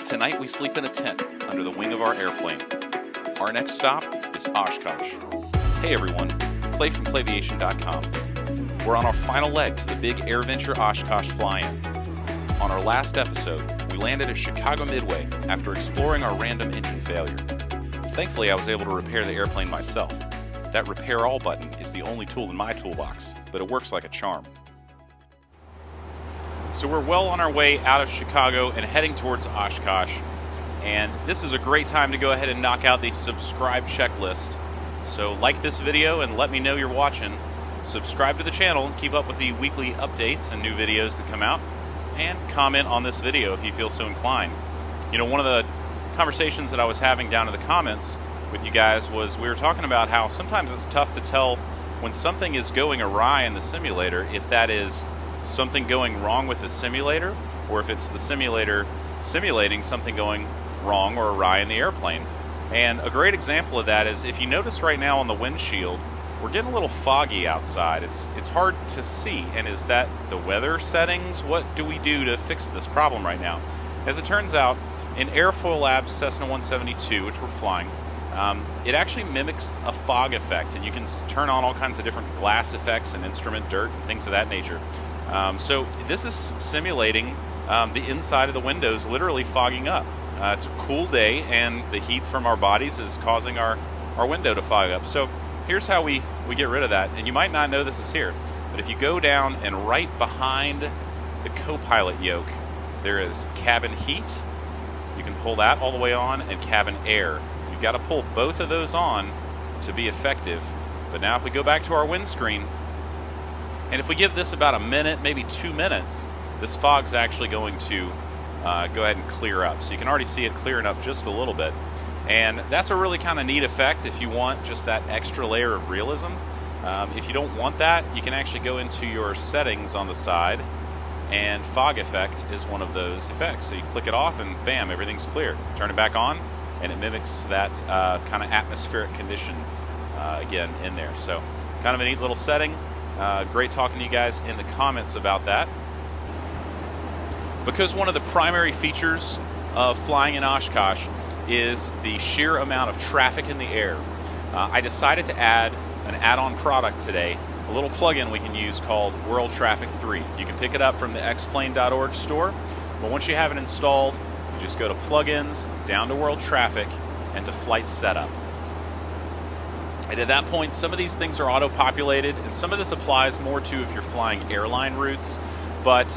Tonight we sleep in a tent under the wing of our airplane. Our next stop is Oshkosh. Hey everyone, Clay from Clayaviation.com. We're on our final leg to the big Airventure Oshkosh fly-in. On our last episode, we landed at Chicago Midway after exploring our random engine failure. Thankfully, I was able to repair the airplane myself. That repair all button is the only tool in my toolbox, but it works like a charm. So we're well on our way out of Chicago and heading towards Oshkosh. And this is a great time to go ahead and knock out the subscribe checklist. So like this video and let me know you're watching. Subscribe to the channel and keep up with the weekly updates and new videos that come out. And comment on this video if you feel so inclined. You know, one of the conversations that I was having down in the comments with you guys was we were talking about how sometimes it's tough to tell when something is going awry in the simulator, if that is something going wrong with the simulator or if it's the simulator simulating something going wrong or awry in the airplane. And a great example of that is if you notice right now on the windshield, we're getting a little foggy outside. It's hard to see. And is that the weather settings? What do we do to fix this problem right now? As it turns out, in Airfoillabs Cessna 172, which we're flying, it actually mimics a fog effect, and you can turn on all kinds of different glass effects and instrument dirt and things of that nature. So this is simulating the inside of the windows literally fogging up. It's a cool day, and the heat from our bodies is causing our window to fog up. So here's how we get rid of that. And you might not know this is here, but if you go down and right behind the co-pilot yoke, there is cabin heat. You can pull that all the way on, and cabin air. You've got to pull both of those on to be effective. But now if we go back to our windscreen, and if we give this about a minute, maybe 2 minutes, this fog's actually going to go ahead and clear up. So you can already see it clearing up just a little bit. And that's a really kind of neat effect if you want just that extra layer of realism. If you don't want that, you can actually go into your settings on the side, and fog effect is one of those effects. So you click it off and bam, everything's clear. Turn it back on and it mimics that kind of atmospheric condition again in there. So kind of a neat little setting. Great talking to you guys in the comments about that. Because one of the primary features of flying in Oshkosh is the sheer amount of traffic in the air, I decided to add an add-on product today, a little plugin we can use called World Traffic 3. You can pick it up from the xplane.org store, but once you have it installed, you just go to plugins, down to World Traffic, and to flight setup. And at that point, some of these things are auto-populated, and some of this applies more to if you're flying airline routes. But,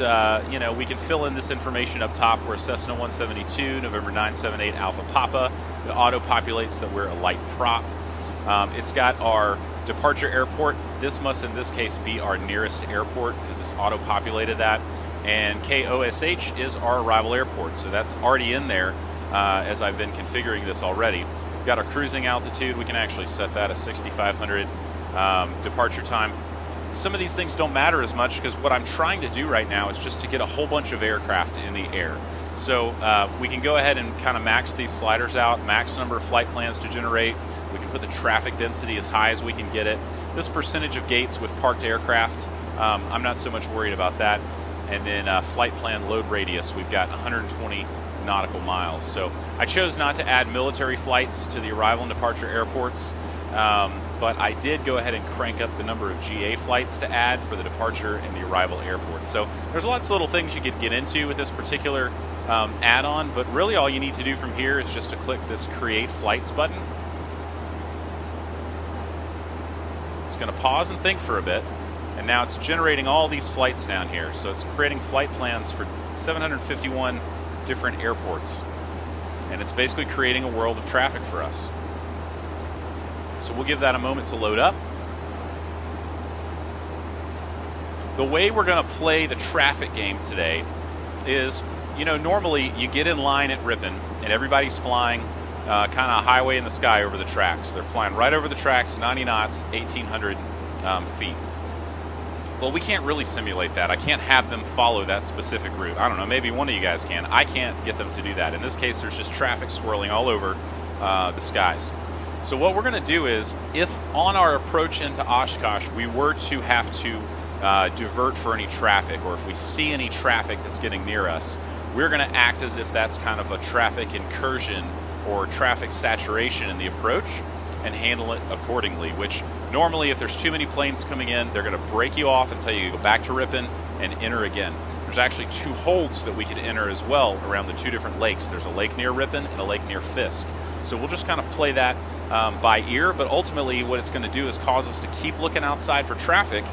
you know, we can fill in this information up top. We're Cessna 172, November 978 Alpha Papa. It auto-populates that we're a light prop. It's got our departure airport. This must, in this case, be our nearest airport because it's auto-populated that. And KOSH is our arrival airport, so that's already in there as I've been configuring this already. We've got our cruising altitude. We can actually set that at 6,500. Departure time. Some of these things don't matter as much because what I'm trying to do right now is just to get a whole bunch of aircraft in the air. So we can go ahead and kind of max these sliders out, max number of flight plans to generate. We can put the traffic density as high as we can get it. This percentage of gates with parked aircraft, I'm not so much worried about that. And then flight plan load radius, we've got 120 nautical miles. So I chose not to add military flights to the arrival and departure airports, but I did go ahead and crank up the number of GA flights to add for the departure and the arrival airport. So there's lots of little things you could get into with this particular add-on, but really all you need to do from here is just to click this Create Flights button. It's going to pause and think for a bit, and now it's generating all these flights down here. So it's creating flight plans for 751 different airports, and it's basically creating a world of traffic for us. So we'll give that a moment to load up. The way we're going to play the traffic game today is, you know, normally you get in line at Ripon and everybody's flying kind of highway in the sky over the tracks. They're flying right over the tracks, 90 knots, 1,800 feet. Well, we can't really simulate that. I can't have them follow that specific route. I don't know, maybe one of you guys can. I can't get them to do that. In this case, there's just traffic swirling all over the skies. So what we're going to do is, if on our approach into Oshkosh we were to have to divert for any traffic, or if we see any traffic that's getting near us, we're going to act as if that's kind of a traffic incursion or traffic saturation in the approach and handle it accordingly, which normally if there's too many planes coming in, they're going to break you off and tell you to go back to Ripon and enter again. There's actually 2 holds that we could enter as well around the 2 different lakes. There's a lake near Ripon and a lake near Fisk. So we'll just kind of play that by ear, but ultimately what it's going to do is cause us to keep looking outside for traffic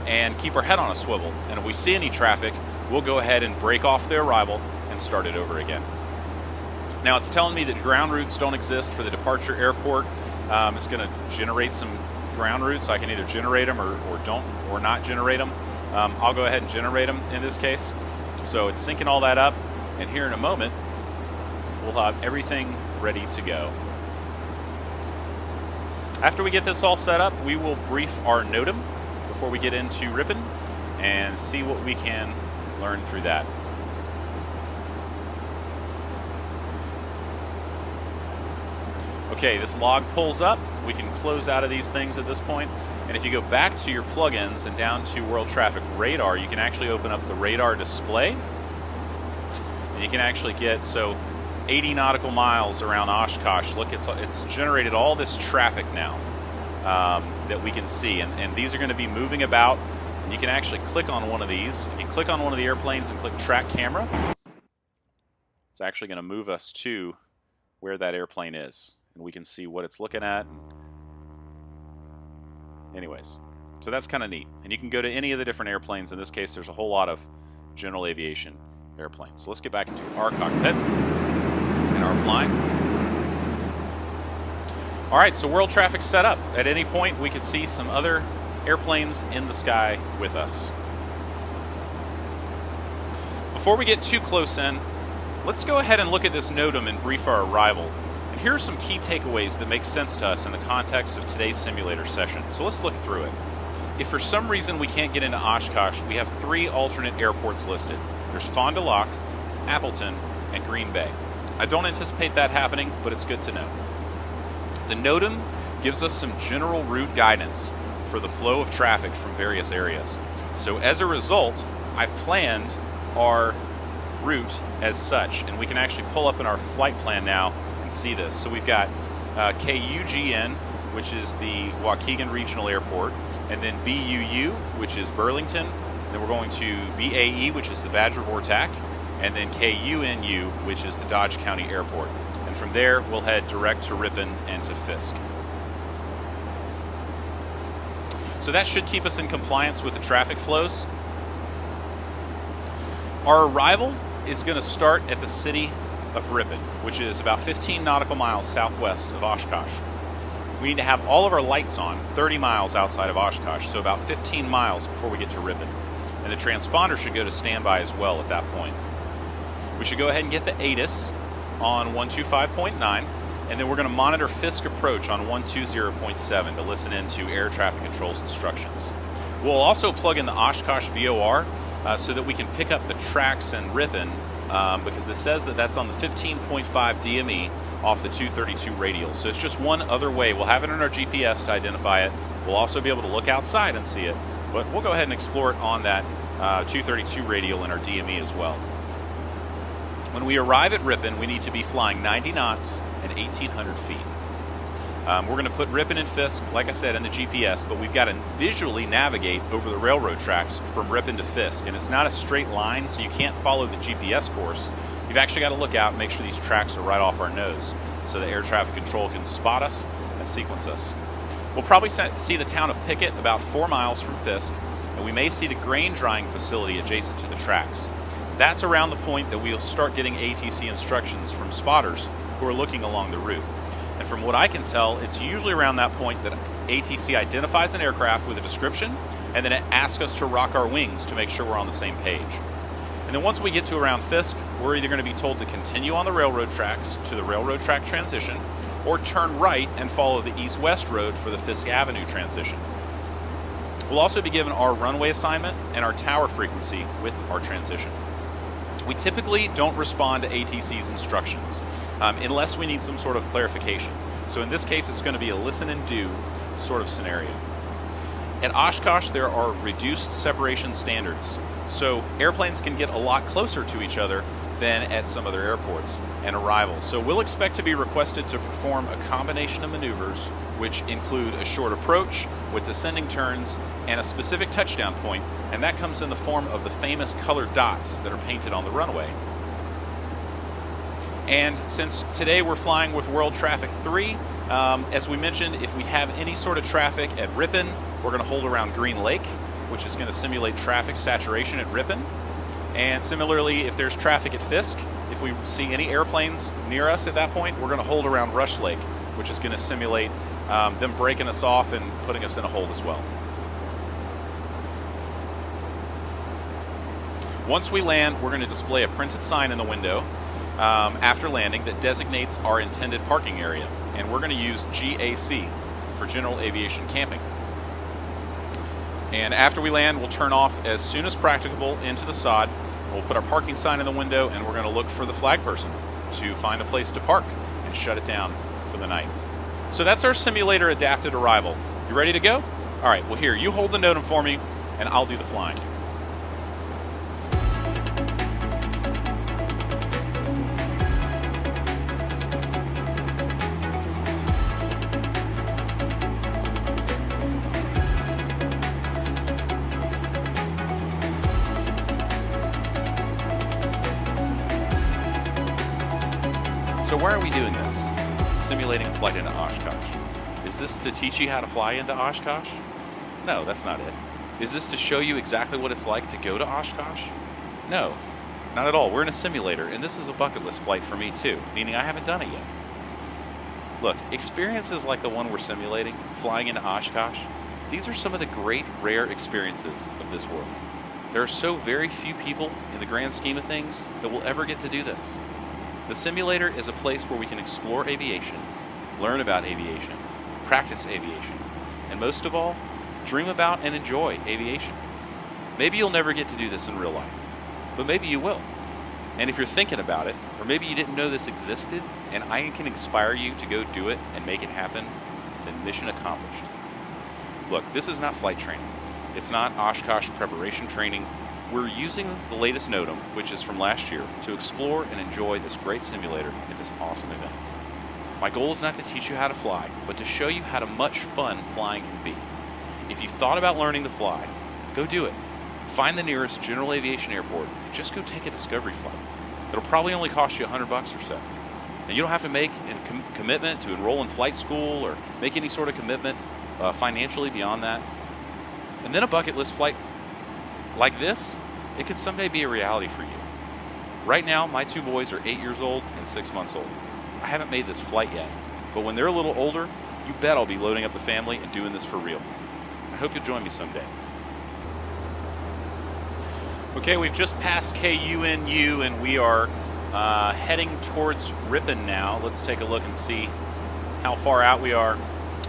and keep our head on a swivel. And if we see any traffic, we'll go ahead and break off the arrival and start it over again. Now it's telling me that ground routes don't exist for the departure airport. It's going to generate some ground routes. I can either generate them or not generate them. I'll go ahead and generate them in this case. So it's syncing all that up, and here in a moment we'll have everything ready to go. After we get this all set up, we will brief our NOTAM before we get into Ripon and see what we can learn through that. Okay, this log pulls up. We can close out of these things at this point. And if you go back to your plugins and down to World Traffic Radar, you can actually open up the radar display. And you can actually get, so 80 nautical miles around Oshkosh. Look, it's generated all this traffic now that we can see. And these are going to be moving about. And you can actually click on one of these. If you click on one of the airplanes and click Track Camera, it's actually going to move us to where that airplane is. And we can see what it's looking at. Anyways, so that's kind of neat. And you can go to any of the different airplanes. In this case, there's a whole lot of general aviation airplanes. So let's get back into our cockpit and our flying. All right, so world traffic set up. At any point, we could see some other airplanes in the sky with us. Before we get too close in, let's go ahead and look at this NOTAM and brief our arrival. And here are some key takeaways that make sense to us in the context of today's simulator session. So let's look through it. If for some reason we can't get into Oshkosh, we have 3 alternate airports listed. There's Fond du Lac, Appleton, and Green Bay. I don't anticipate that happening, but it's good to know. The NOTAM gives us some general route guidance for the flow of traffic from various areas. So as a result, I've planned our route as such, and we can actually pull up in our flight plan now and see this. So we've got KUGN, which is the Waukegan Regional Airport, and then BUU, which is Burlington. Then we're going to BAE, which is the Badger Vortac, and then KUNU, which is the Dodge County Airport. And from there, we'll head direct to Ripon and to Fisk. So that should keep us in compliance with the traffic flows. Our arrival is going to start at the city of Ripon, which is about 15 nautical miles southwest of Oshkosh. We need to have all of our lights on 30 miles outside of Oshkosh, so about 15 miles before we get to Ripon. And the transponder should go to standby as well at that point. We should go ahead and get the ATIS on 125.9, and then we're going to monitor Fisk approach on 120.7 to listen into air traffic control's instructions. We'll also plug in the Oshkosh VOR so that we can pick up the tracks in Ripon because this says that that's on the 15.5 DME off the 232 radial. So it's just one other way. We'll have it in our GPS to identify it. We'll also be able to look outside and see it, but we'll go ahead and explore it on that 232 radial in our DME as well. When we arrive at Ripon, we need to be flying 90 knots and 1,800 feet. We're going to put Ripon and Fisk, like I said, in the GPS, but we've got to visually navigate over the railroad tracks from Ripon to Fisk. And it's not a straight line, so you can't follow the GPS course. You've actually got to look out and make sure these tracks are right off our nose so that air traffic control can spot us and sequence us. We'll probably see the town of Pickett about 4 miles from Fisk, and we may see the grain drying facility adjacent to the tracks. That's around the point that we'll start getting ATC instructions from spotters who are looking along the route. And from what I can tell, it's usually around that point that ATC identifies an aircraft with a description, and then it asks us to rock our wings to make sure we're on the same page. And then once we get to around Fisk, we're either going to be told to continue on the railroad tracks to the railroad track transition, or turn right and follow the east-west road for the Fisk Avenue transition. We'll also be given our runway assignment and our tower frequency with our transition. We typically don't respond to ATC's instructions unless we need some sort of clarification. So in this case, it's going to be a listen and do sort of scenario. At Oshkosh, there are reduced separation standards. So airplanes can get a lot closer to each other than at some other airports and arrivals. So we'll expect to be requested to perform a combination of maneuvers, which include a short approach with descending turns and a specific touchdown point, and that comes in the form of the famous colored dots that are painted on the runway. And since today we're flying with World Traffic 3, as we mentioned, if we have any sort of traffic at Ripon, we're going to hold around Green Lake, which is going to simulate traffic saturation at Ripon. And similarly, if there's traffic at Fisk, if we see any airplanes near us at that point, we're going to hold around Rush Lake, which is going to simulate them breaking us off and putting us in a hold as well. Once we land, we're going to display a printed sign in the window after landing that designates our intended parking area. And we're going to use GAC for General Aviation Camping. And after we land, we'll turn off as soon as practicable into the sod. We'll put our parking sign in the window, and we're going to look for the flag person to find a place to park and shut it down for the night. So that's our simulator adapted arrival. You ready to go? All right, well here, you hold the NOTAM for me, and I'll do the flying. So why are we doing this? Simulating a flight into Oshkosh. Is this to teach you how to fly into Oshkosh? No, that's not it. Is this to show you exactly what it's like to go to Oshkosh? No, not at all. We're in a simulator, and this is a bucket list flight for me too, meaning I haven't done it yet. Look, experiences like the one we're simulating, flying into Oshkosh, these are some of the great, rare experiences of this world. There are so very few people in the grand scheme of things that will ever get to do this. The simulator is a place where we can explore aviation, learn about aviation, practice aviation, and most of all, dream about and enjoy aviation. Maybe you'll never get to do this in real life, but maybe you will. And if you're thinking about it, or maybe you didn't know this existed, and I can inspire you to go do it and make it happen, then mission accomplished. Look, this is not flight training. It's not Oshkosh preparation training. We're using the latest NOTAM, which is from last year, to explore and enjoy this great simulator at this awesome event. My goal is not to teach you how to fly, but to show you how much fun flying can be. If you've thought about learning to fly, go do it. Find the nearest general aviation airport and just go take a discovery flight. It'll probably only cost you $100 or so. And you don't have to make a commitment to enroll in flight school or make any sort of commitment financially beyond that. And then a bucket list flight like this, it could someday be a reality for you. Right now, my two boys are 8 years old and 6 months old. I haven't made this flight yet, but when they're a little older, you bet I'll be loading up the family and doing this for real. I hope you'll join me someday. Okay, we've just passed KUNU and we are heading towards Ripon now. Let's take a look and see how far out we are.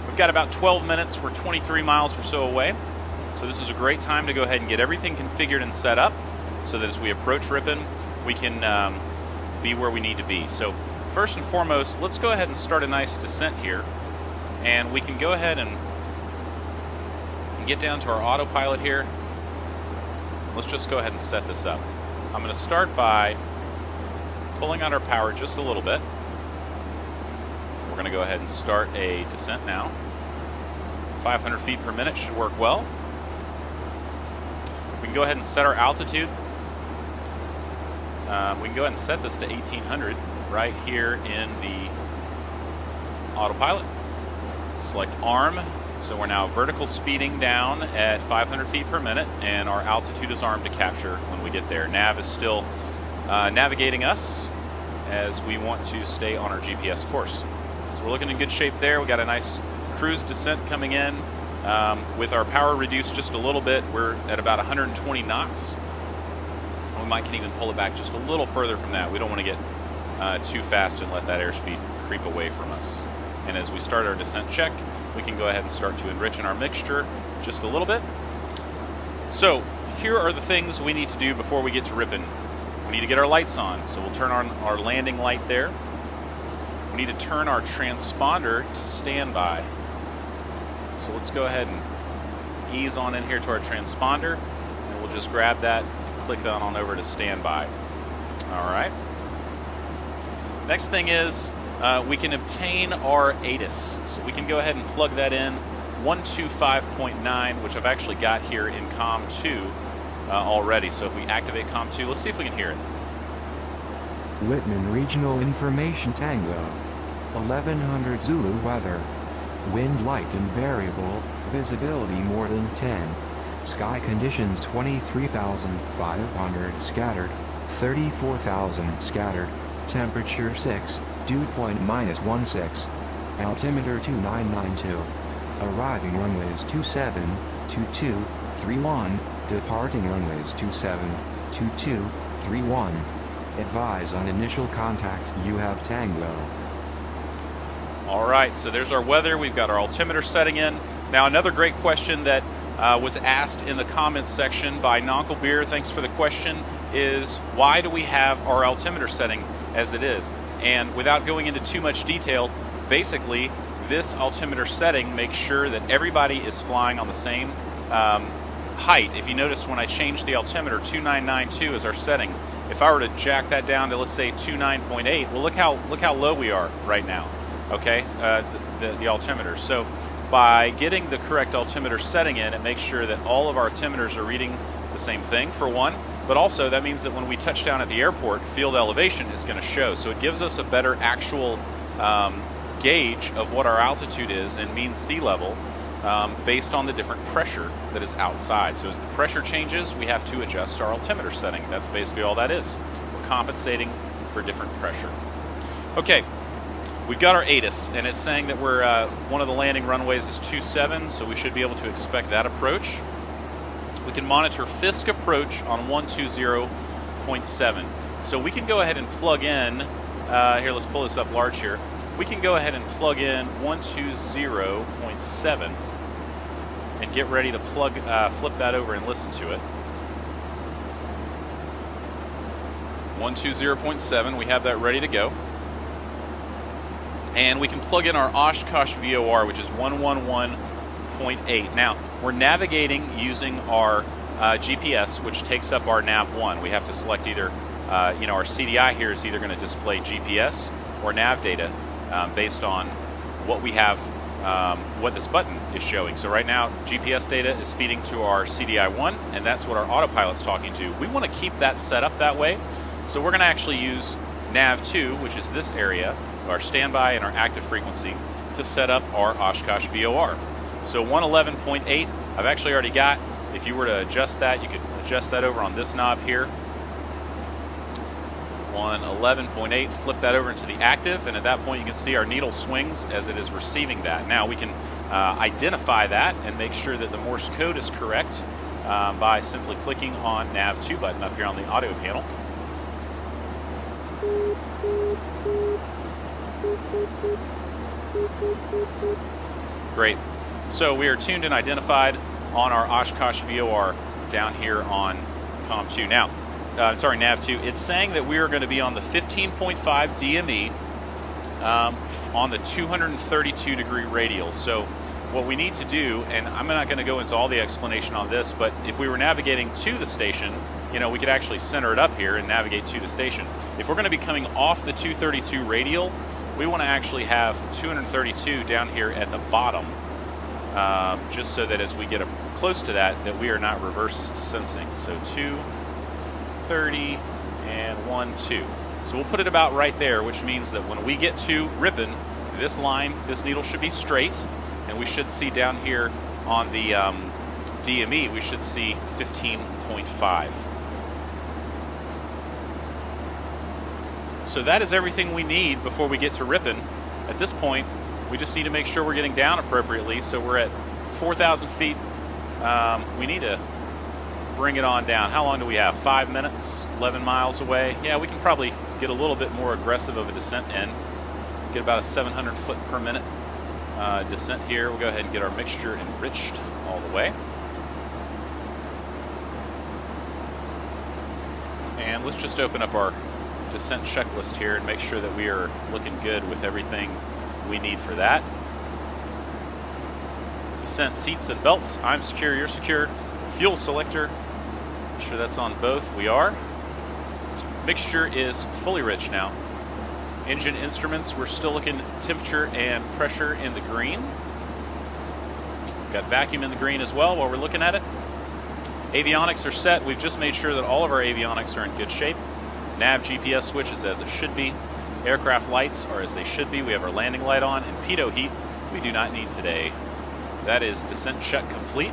We've got about 12 minutes. We're 23 miles or so away. So this is a great time to go ahead and get everything configured and set up so that as we approach Ripon, we can be where we need to be. So first and foremost, let's go ahead and start a nice descent here. And we can go ahead and get down to our autopilot here. Let's just go ahead and set this up. I'm going to start by pulling on our power just a little bit. We're going to go ahead and start a descent now. 500 feet per minute should work well. We can go ahead and set our altitude. We can go ahead and set this to 1800 right here in the autopilot. Select arm. So we're now vertical speeding down at 500 feet per minute, and our altitude is armed to capture when we get there. Nav is still navigating us as we want to stay on our GPS course. So we're looking in good shape there. We got a nice cruise descent coming in. With our power reduced just a little bit, we're at about 120 knots. We might can even pull it back just a little further from that. We don't want to get too fast and let that airspeed creep away from us. And as we start our descent check, we can go ahead and start to enrich in our mixture just a little bit. So here are the things we need to do before we get to Ripon. We need to get our lights on, so we'll turn on our landing light there. We need to turn our transponder to standby. So let's go ahead and ease on in here to our transponder, and we'll just grab that and click that on over to standby. All right. Next thing is we can obtain our ATIS. So we can go ahead and plug that in 125.9, which I've actually got here in COM 2 already. So if we activate COM 2, let's see if we can hear it. Wittman Regional Information Tango. 1100 Zulu weather. Wind light and variable, visibility more than 10. Sky conditions 23,500 scattered, 34,000 scattered, temperature 6, dew point -16. Altimeter 2992. Arriving runways 27, 22, 31, departing runways 27, 22, 31. Advise on initial contact, you have Tango. All right, so there's our weather. We've got our altimeter setting in. Now, another great question that was asked in the comments section by Nonkel Beer, thanks for the question, is why do we have our altimeter setting as it is? And without going into too much detail, basically, this altimeter setting makes sure that everybody is flying on the same height. If you notice, when I changed the altimeter, 2992 is our setting. If I were to jack that down to, let's say, 29.8, well, look how low we are right now. Okay, the altimeter. So by getting the correct altimeter setting in, it makes sure that all of our altimeters are reading the same thing, for one, but also that means that when we touch down at the airport, field elevation is going to show. So it gives us a better actual gauge of what our altitude is and mean sea level based on the different pressure that is outside. So as the pressure changes, we have to adjust our altimeter setting. That's basically all that is. We're compensating for different pressure. Okay. We've got our ATIS, and it's saying that we're one of the landing runways is 27, so we should be able to expect that approach. We can monitor Fisk approach on 120.7. So we can go ahead and plug in, here, let's pull this up large here. We can go ahead and plug in 120.7 and get ready to flip that over and listen to it. 120.7, we have that ready to go. And we can plug in our Oshkosh VOR, which is 111.8. Now, we're navigating using our GPS, which takes up our nav1. We have to select either, our CDI here is either going to display GPS or nav data based on what we have, what this button is showing. So right now, GPS data is feeding to our CDI1, and that's what our autopilot's talking to. We want to keep that set up that way, so we're going to actually use nav2, which is this area, our standby and our active frequency, to set up our Oshkosh VOR. So 111.8, I've actually already got. If you were to adjust that, you could adjust that over on this knob here. 111.8, flip that over into the active, and at that point you can see our needle swings as it is receiving that. Now we can identify that and make sure that the Morse code is correct by simply clicking on nav2 button up here on the audio panel. Great. So we are tuned and identified on our Oshkosh VOR down here on COM2. Now, nav2. It's saying that we are going to be on the 15.5 DME on the 232 degree radial. So what we need to do, and I'm not going to go into all the explanation on this, but if we were navigating to the station, we could actually center it up here and navigate to the station. If we're going to be coming off the 232 radial, we want to actually have 232 down here at the bottom, just so that as we get close to that we are not reverse sensing. So 230 and 12. So we'll put it about right there, which means that when we get to Ripon, this needle should be straight, and we should see down here on the DME, we should see 15.5. So that is everything we need before we get to Ripon. At this point, we just need to make sure we're getting down appropriately. So we're at 4,000 feet. We need to bring it on down. How long do we have? 5 minutes, 11 miles away. Yeah, we can probably get a little bit more aggressive of a descent in. Get about a 700 foot per minute descent here. We'll go ahead and get our mixture enriched all the way. And let's just open up our descent checklist here and make sure that we are looking good with everything we need for that. Descent seats and belts. I'm secure, you're secure. Fuel selector. Make sure that's on both. We are. Mixture is fully rich now. Engine instruments, we're still looking temperature and pressure in the green. We've got vacuum in the green as well while we're looking at it. Avionics are set. We've just made sure that all of our avionics are in good shape. Nav GPS switch is as it should be. Aircraft lights are as they should be. We have our landing light on, and pitot heat we do not need today. That is descent check complete.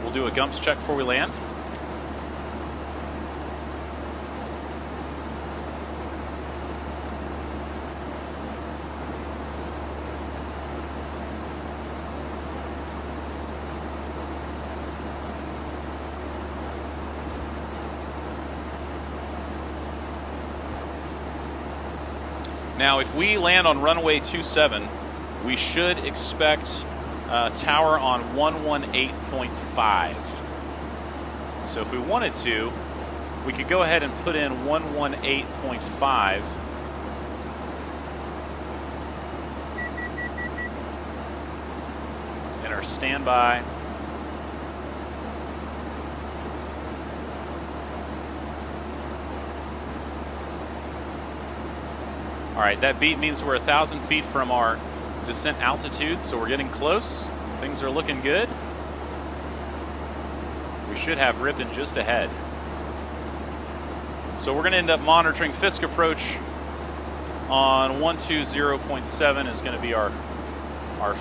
We'll do a GUMPS check before we land. Now, if we land on runway 27, we should expect tower on 118.5. So if we wanted to, we could go ahead and put in 118.5. In our standby. All right, that beat means we're 1,000 feet from our descent altitude, so we're getting close. Things are looking good. We should have Ripon just ahead. So we're going to end up monitoring Fisk approach on 120.7 is going to be our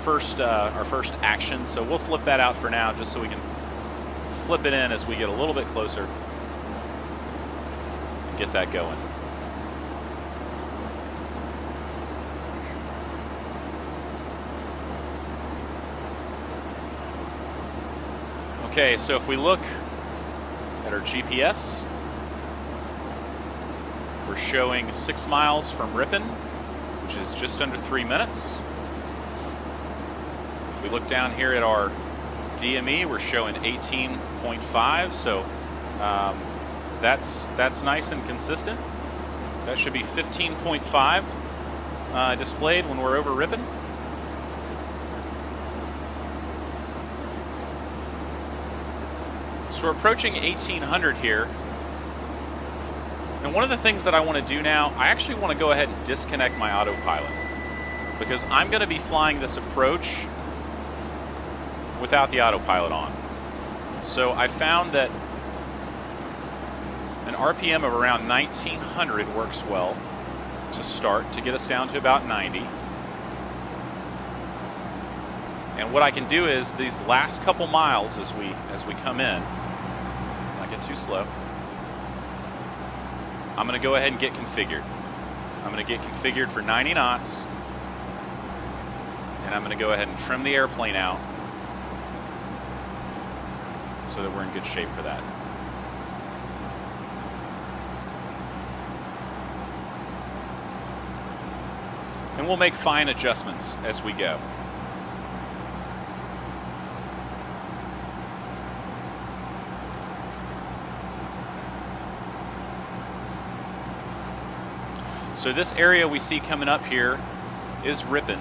first action. So we'll flip that out for now, just so we can flip it in as we get a little bit closer and get that going. Okay, so if we look at our GPS, we're showing 6 miles from Ripon, which is just under 3 minutes. If we look down here at our DME, we're showing 18.5, so that's nice and consistent. That should be 15.5 displayed when we're over Ripon. So we're approaching 1800 here. And one of the things that I want to do now, I actually want to go ahead and disconnect my autopilot, because I'm going to be flying this approach without the autopilot on. So I found that an RPM of around 1900 works well to start, to get us down to about 90. And what I can do is these last couple miles as we come in, let's not get too slow. I'm going to go ahead and get configured. I'm going to get configured for 90 knots. And I'm going to go ahead and trim the airplane out so that we're in good shape for that. And we'll make fine adjustments as we go. So this area we see coming up here is Ripon.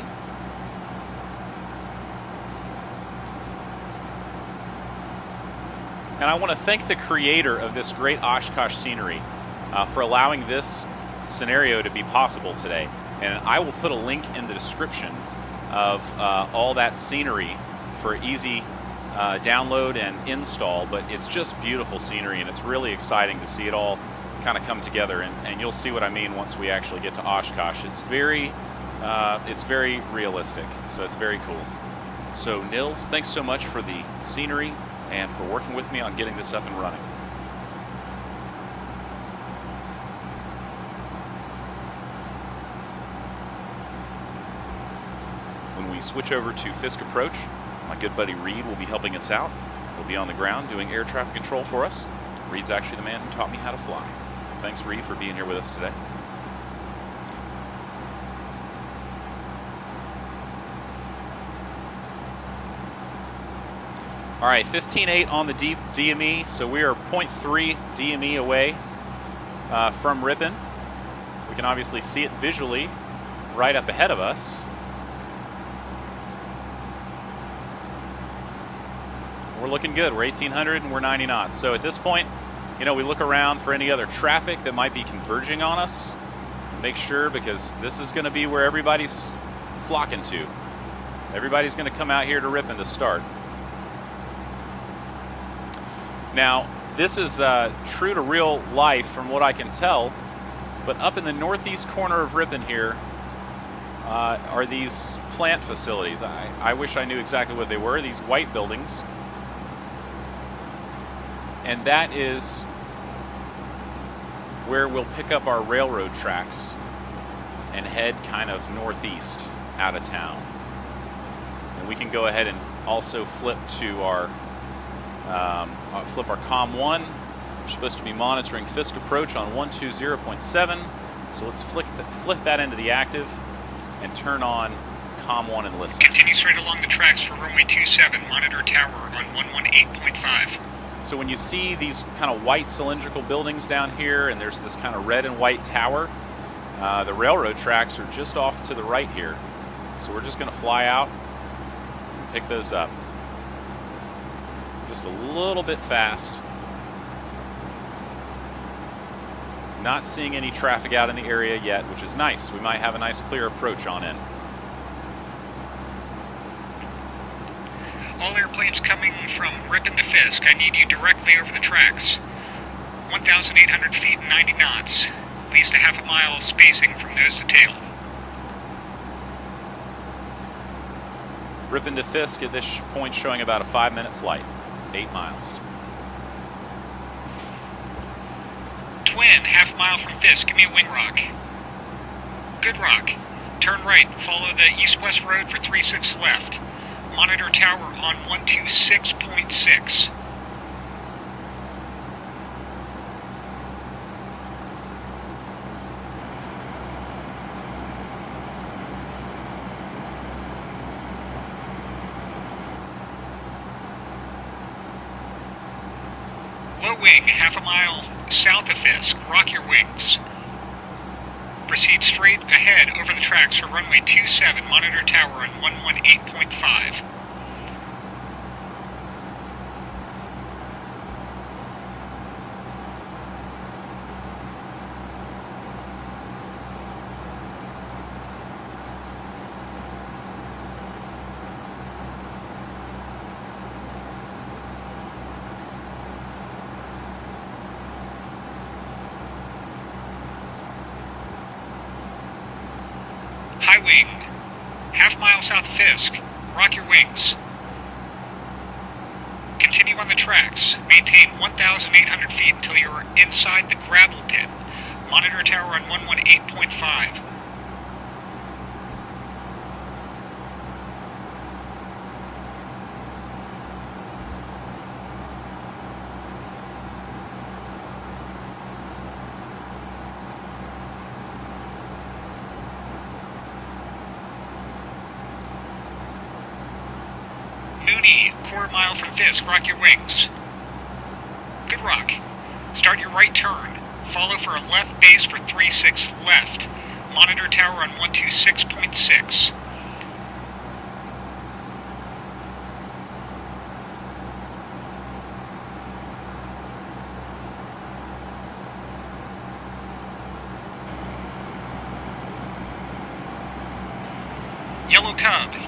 And I want to thank the creator of this great Oshkosh scenery for allowing this scenario to be possible today. And I will put a link in the description of all that scenery for easy download and install. But it's just beautiful scenery, and it's really exciting to see it all kind of come together, and you'll see what I mean once we actually get to Oshkosh. It's very realistic, so it's very cool. So Nils, thanks so much for the scenery and for working with me on getting this up and running. When we switch over to Fisk approach, my good buddy Reed will be helping us out. He'll be on the ground doing air traffic control for us. Reed's actually the man who taught me how to fly. Thanks, Reed, for being here with us today. All right, 15.8 on the DME, so we are 0.3 DME away from Ripon. We can obviously see it visually right up ahead of us. We're looking good. We're 1800 and we're 90 knots. So at this point, You know, we look around for any other traffic that might be converging on us. Make sure, because this is going to be where everybody's flocking to. Everybody's going to come out here to Ripon to start. Now, this is true to real life from what I can tell, but up in the northeast corner of Ripon here are these plant facilities. I wish I knew exactly what they were, these white buildings. And that is where we'll pick up our railroad tracks and head kind of northeast out of town. And we can go ahead and also flip to our COM 1. We're supposed to be monitoring Fisk approach on 120.7. So let's flip that into the active and turn on COM 1 and listen. Continue straight along the tracks for runway 27, monitor tower on 118.5. So when you see these kind of white cylindrical buildings down here and there's this kind of red and white tower, the railroad tracks are just off to the right here. So we're just going to fly out and pick those up. Just a little bit fast. Not seeing any traffic out in the area yet, which is nice. We might have a nice clear approach on in. All airplanes coming from Ripon to Fisk, I need you directly over the tracks. 1,800 feet and 90 knots. At least a half a mile spacing from nose to tail. Ripon to Fisk at this point showing about a 5-minute flight, 8 miles. Twin, half mile from Fisk, give me a wing rock. Good rock. Turn right, follow the east-west road for 36 left. Monitor tower on 126.6. Low wing, half a mile south of Fisk. Rock your wings. Proceed straight ahead over the tracks for runway 27, monitor tower on 118.5. High wing, half mile south of Fisk. Rock your wings. Continue on the tracks. Maintain 1,800 feet until you're inside the gravel pit. Monitor tower on 118.5. Mooney, quarter mile from Fisk, rock your wings. Good rock. Start your right turn. Follow for a left base for 36 left. Monitor tower on 126.6.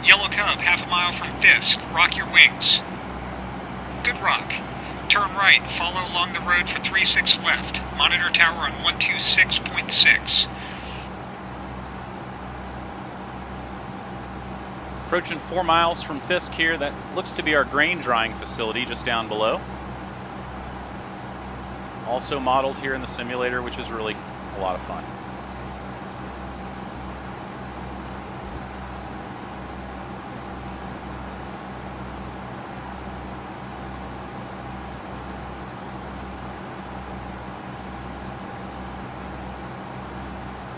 Yellow Cub, half a mile from Fisk. Rock your wings. Good rock. Turn right, follow along the road for 36 left. Monitor tower on 126.6. Approaching 4 miles from Fisk here. That looks to be our grain drying facility just down below. Also modeled here in the simulator, which is really a lot of fun.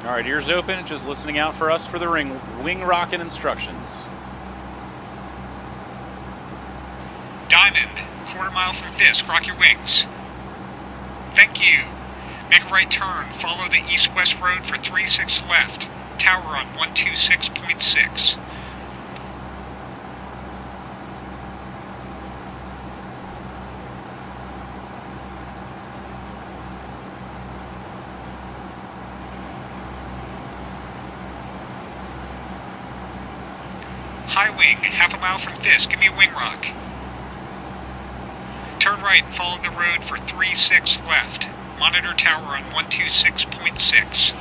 All right, ears open, just listening out for us for the wing rocket instructions. Diamond, quarter mile from Fisk, rock your wings. Thank you. Make a right turn, follow the east-west road for 36 left. Tower on 126.6. High wing, half a mile from Fisk. Give me a wing rock. Turn right and follow the road for 36 left. Monitor tower on 126.6.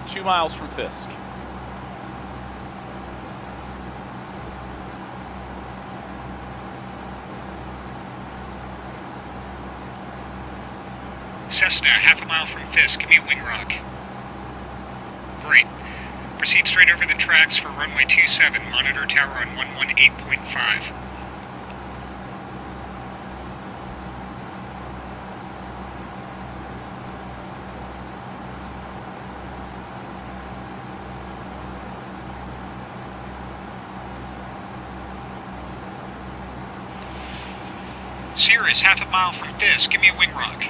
Two miles from Fisk. Cessna, half a mile from Fisk. Give me a wing rock. Great. Proceed straight over the tracks for runway 27. Monitor tower on 118.5. Cirrus, half a mile from Fisk. Give me a wing rock.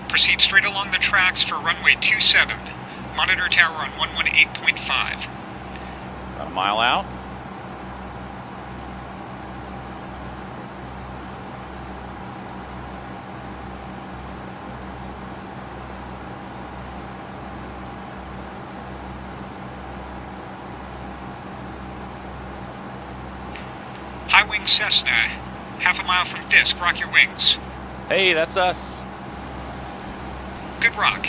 Proceed straight along the tracks for runway 27. Monitor tower on 118.5. About a mile out. High wing Cessna, half a mile from Fisk. Rock your wings. Hey, that's us. Good rock.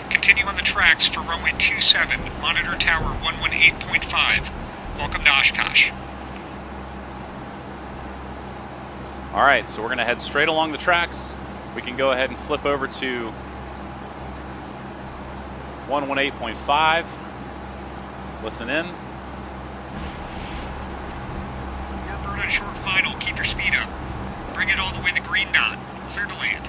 Continue on the tracks for runway 27. Monitor tower 118.5. Welcome to Oshkosh. All right, so we're going to head straight along the tracks. We can go ahead and flip over to 118.5. Listen in. Warbird on short final. Keep your speed up. Bring it all the way to the green dot. Clear to land.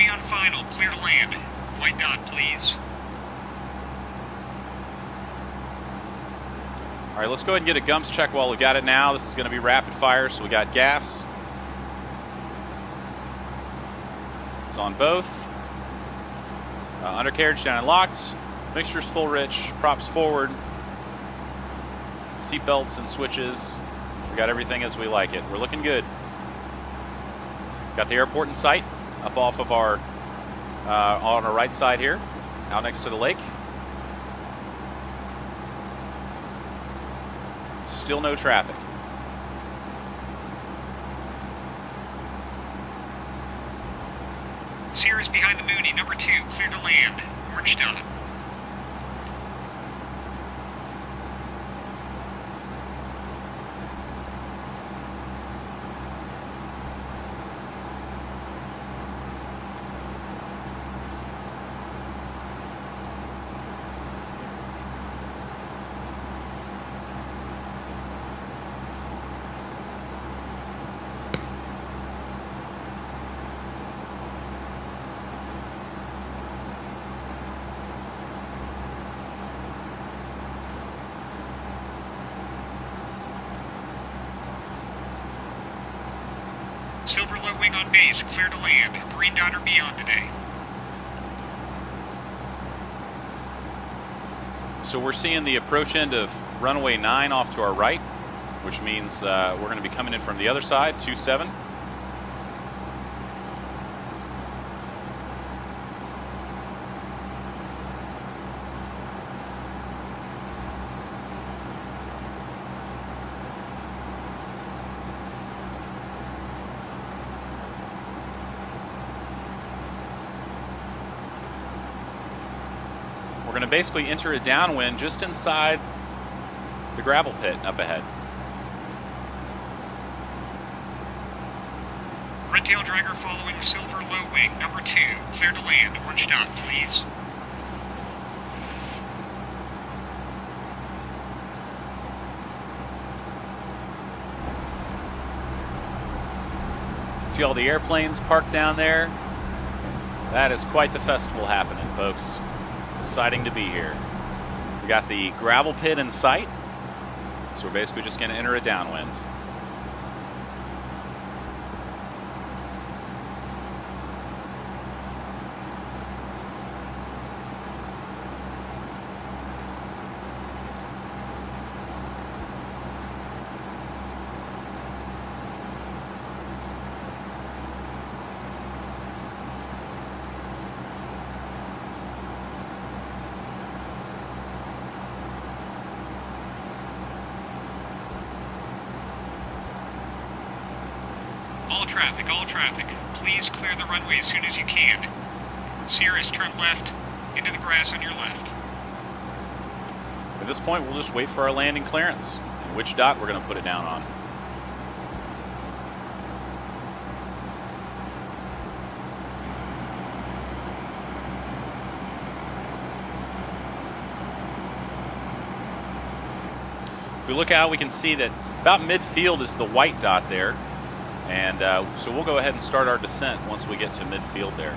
On final, clear to land. White dot, please. All right, let's go ahead and get a gumps check while we got it now. This is going to be rapid fire, so we got gas. It's on both. Undercarriage down and locked. Mixture's full rich. Props forward. Seat belts and switches. We got everything as we like it. We're looking good. Got the airport in sight. Up off of our, on our right side here, out next to the lake. Still no traffic. Cirrus behind the Mooney, number 2, clear to land. Orange dot. Silver low wing on base, clear to land. Green dot or beyond today. So we're seeing the approach end of runway 9 off to our right, which means we're going to be coming in from the other side, 27. We're going to basically enter a downwind just inside the gravel pit up ahead. Red tail dragger following silver low wing, number 2, clear to land, orange dot, please. See all the airplanes parked down there? That is quite the festival happening, folks. Exciting to be here. We got the gravel pit in sight, so we're basically just going to enter a downwind. All traffic, please clear the runway as soon as you can. Cirrus, turn left, into the grass on your left. At this point, we'll just wait for our landing clearance and which dot we're going to put it down on. If we look out, we can see that about midfield is the white dot there. And so we'll go ahead and start our descent once we get to midfield there.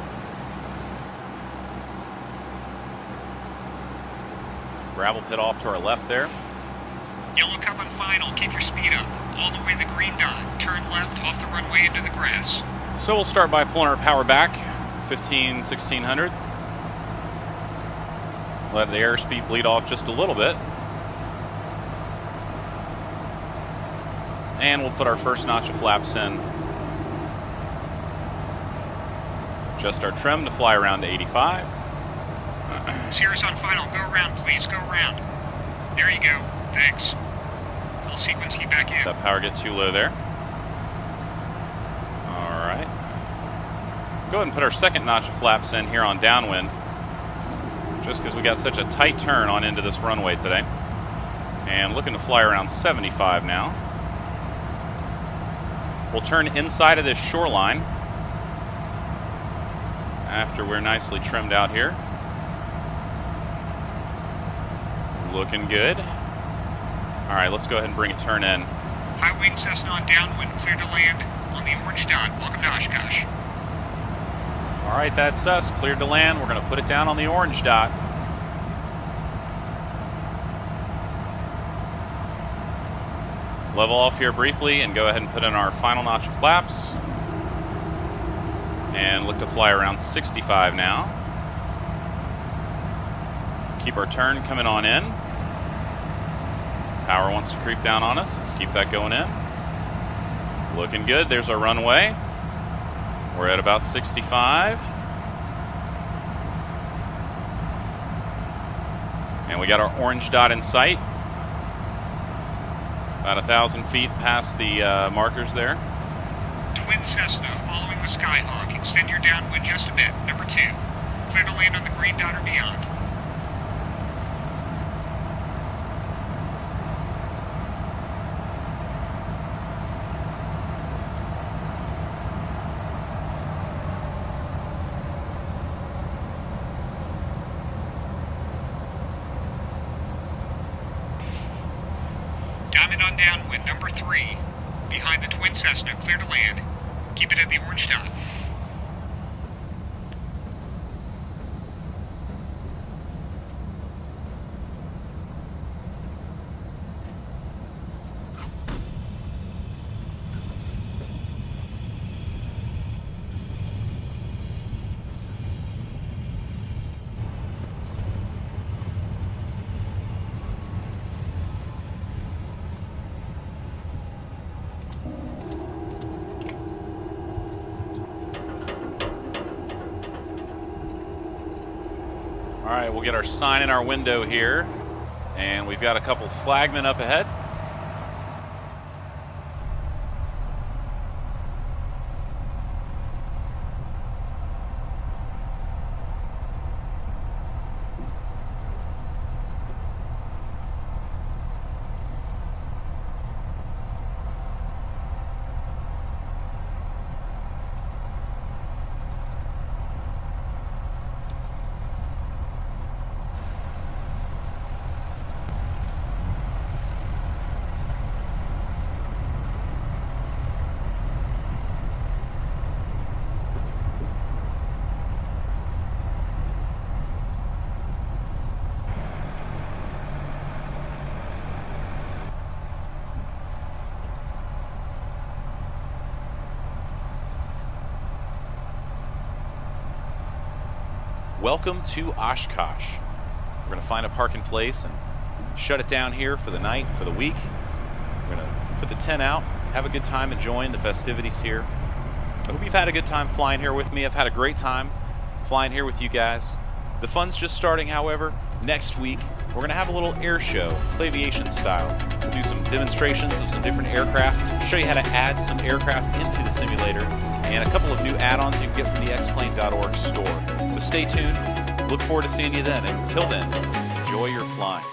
Gravel pit off to our left there. Yellow cup on final, keep your speed up. All the way to the green dot. Turn left off the runway into the grass. So we'll start by pulling our power back, 1600. Let the airspeed bleed off just a little bit. And we'll put our first notch of flaps in. Adjust our trim to fly around to 85. Cirrus on final, go around please, go around. There you go, thanks. I'll sequence you back in. That power get too low there. Alright. Go ahead and put our second notch of flaps in here on downwind. Just because we got such a tight turn on into this runway today. And looking to fly around 75 now. We'll turn inside of this shoreline after we're nicely trimmed out here. Looking good. All right, let's go ahead and bring a turn in. High wing Cessna on downwind, clear to land on the orange dot. Welcome to Oshkosh. All right, that's us, cleared to land. We're going to put it down on the orange dot. Level off here briefly and go ahead and put in our final notch of flaps. And look to fly around 65 now. Keep our turn coming on in. Power wants to creep down on us. Let's keep that going in. Looking good. There's our runway. We're at about 65. And we got our orange dot in sight. About 1,000 feet past the markers there. Twin Cessna following the Skyhawk. Extend your downwind just a bit. Number 2. Clear to land on the green dot or beyond. Diamond on downwind, number 3. Behind the Twin Cessna, clear to land. Keep it at the orange dot. All right, we'll get our sign in our window here. And we've got a couple flagmen up ahead. welcome to Oshkosh. We're going to find a parking place and shut it down here for the night, for the week. We're going to put the tent out, have a good time enjoying the festivities here. I hope you've had a good time flying here with me. I've had a great time flying here with you guys. The fun's just starting, however. Next week, we're going to have a little air show, aviation style. We'll do some demonstrations of some different aircraft, show you how to add some aircraft into the simulator, and a couple of new add-ons you can get from the xplane.org store. So stay tuned. Look forward to seeing you then. And until then, enjoy your flying.